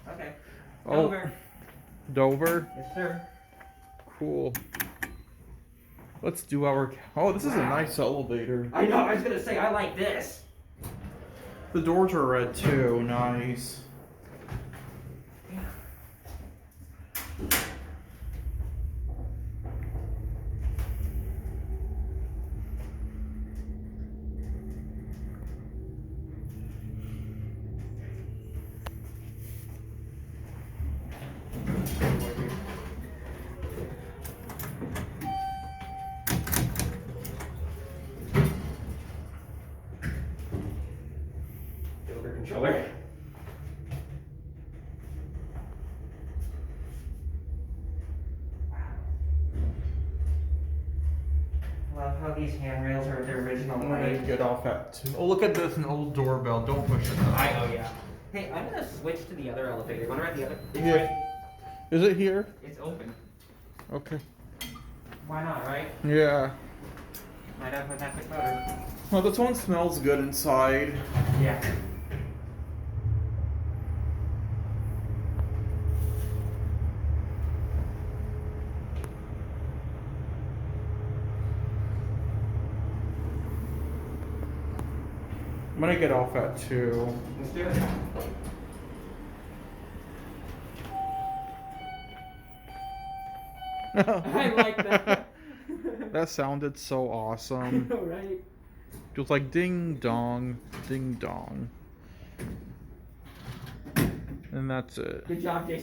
Okay. Oh. Dover. Dover? Yes, sir. Cool. Let's do our... Oh, this is a nice elevator. I know, I was gonna say, I like this. The doors are red too. Nice. Dover controller. Love how these handrails are the original I'm gonna height. get off at 2. Oh, look at this, an old doorbell. Don't push it. Oh yeah. Hey, I'm gonna switch to the other elevator. You wanna ride the other? It's Yeah. right. Is it here? It's open. Okay. Why not, right? Yeah. Might have fantastic motor. Well, this one smells good inside. Yeah. I'm gonna get off at 2. Let's do it. I like that. That sounded so awesome. I know, right? It was like ding dong, ding dong. And that's it. Good job, JC.